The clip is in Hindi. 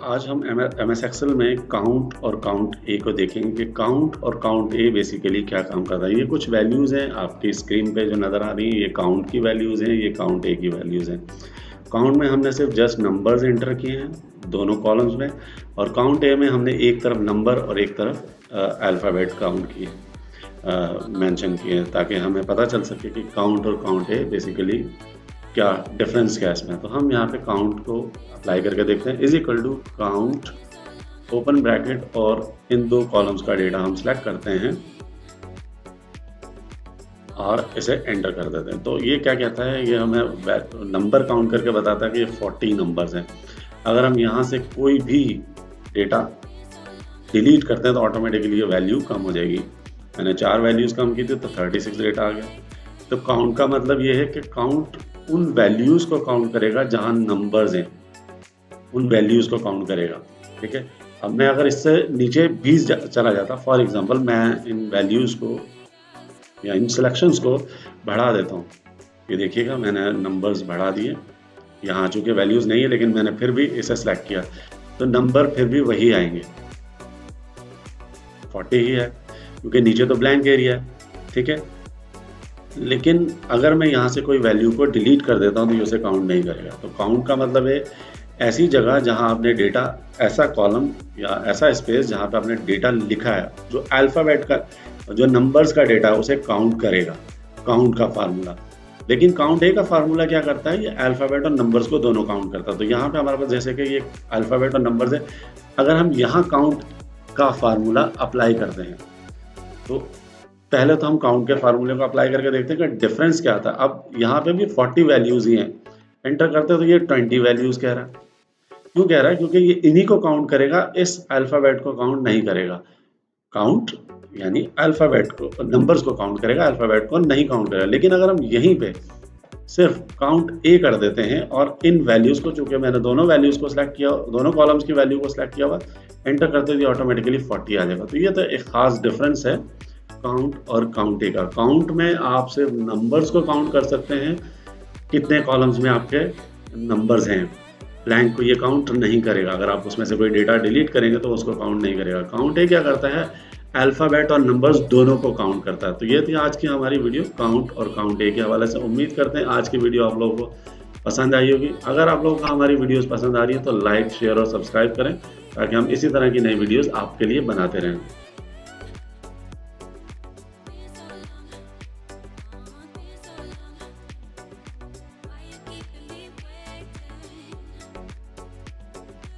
आज हम एम एस एक्सेल में काउंट और काउंट ए को देखेंगे कि काउंट और काउंट ए बेसिकली क्या काम करता है। ये कुछ वैल्यूज़ हैं आपकी स्क्रीन पे जो नज़र आ रही हैं, ये काउंट की वैल्यूज़ हैं, ये काउंट ए की वैल्यूज़ हैं। काउंट में हमने सिर्फ जस्ट नंबर्स एंटर किए हैं दोनों कॉलम्स में, और काउंट ए में हमने एक तरफ नंबर और एक तरफ अल्फ़ाबेट काउंट किए, मेंशन किए, ताकि हमें पता चल सके कि काउंट और काउंट ए बेसिकली क्या डिफरेंस क्या है इसमें। तो हम यहाँ पे काउंट को अप्लाई करके देखते हैं। Is equal to count open bracket और इन दो कॉलम्स का डेटा हम सेलेक्ट करते हैं और इसे एंटर कर देते हैं। तो ये क्या कहता है, ये हमें नंबर काउंट करके बताता है कि ये 40 नंबर्स हैं। अगर हम यहाँ से कोई भी डेटा डिलीट करते हैं तो ऑटोमेटिकली ये वैल्यू कम हो जाएगी। मैंने 4 वैल्यूज़ कम की थी तो 36 डेटा आ गया। तो काउंट का मतलब ये है कि काउंट उन वैल्यूज़ को काउंट करेगा जहाँ नंबर्स हैं, उन वैल्यूज़ को काउंट करेगा। ठीक है, अब मैं अगर इससे नीचे भी चला जाता, फॉर एग्जांपल मैं इन वैल्यूज़ को या इन सिलेक्शंस को बढ़ा देता हूँ। ये देखिएगा मैंने नंबर्स बढ़ा दिए, यहाँ चूँकि वैल्यूज़ नहीं है लेकिन मैंने फिर भी इसे सेलेक्ट किया तो नंबर फिर भी वही आएंगे, 40 ही है क्योंकि नीचे तो ब्लैंक एरिया है। ठीक है, लेकिन अगर मैं यहाँ से कोई वैल्यू को डिलीट कर देता हूँ तो ये उसे काउंट नहीं करेगा। तो काउंट का मतलब है ऐसी जगह जहाँ आपने डेटा, ऐसा कॉलम या ऐसा स्पेस जहाँ पे आपने डेटा लिखा है जो अल्फ़ाबेट का, जो नंबर्स का डेटा है उसे काउंट करेगा, काउंट का फार्मूला। लेकिन काउंट ए का फार्मूला क्या करता है, ये अल्फ़ाबेट और नंबर्स को दोनों काउंट करता है। तो यहाँ पे हमारे पास जैसे कि ये अल्फ़ाबेट और नंबर्स है, अगर हम यहाँ काउंट का फार्मूला अप्लाई करते हैं तो पहले तो हम काउंट के फार्मूले को अप्लाई करके देखते हैं कि डिफरेंस क्या आता है। अब यहाँ पे भी 40 वैल्यूज़ ही हैं, एंटर करते हैं तो ये 20 वैल्यूज़ कह रहा है। क्यों कह रहा है? क्योंकि ये इन्हीं को काउंट करेगा, इस अल्फ़ाबेट को काउंट नहीं करेगा। काउंट यानी अल्फ़ाबेट को, नंबर्स को काउंट करेगा, अल्फ़ाबेट को नहीं काउंट करेगा। लेकिन अगर हम यहीं पे सिर्फ काउंट ए कर देते हैं और इन वैल्यूज़ को, चूँकि मैंने दोनों वैल्यूज़ को सिलेक्ट किया, दोनों कॉलम्स की वैल्यू को सिलेक्ट किया हुआ, एंटर करते ही ऑटोमेटिकली 40 आ जाएगा। तो ये तो एक ख़ास डिफरेंस है काउंट और काउंट ए का। काउंट में आप सिर्फ नंबर्स को काउंट कर सकते हैं, कितने कॉलम्स में आपके नंबर्स हैं, ब्लैंक को ये काउंट नहीं करेगा। अगर आप उसमें से कोई डेटा डिलीट करेंगे तो उसको काउंट नहीं करेगा। काउंट ए क्या करता है, अल्फ़ाबेट और नंबर्स दोनों को काउंट करता है। तो ये थी आज की हमारी वीडियो काउंट और काउंट ए के हवाले से। उम्मीद करते हैं आज की वीडियो आप लोगों को पसंद आई होगी। अगर आप लोगों को हमारी वीडियोस पसंद आ रही है तो लाइक, शेयर और सब्सक्राइब करें ताकि हम इसी तरह की नई वीडियोस आपके लिए बनाते रहें।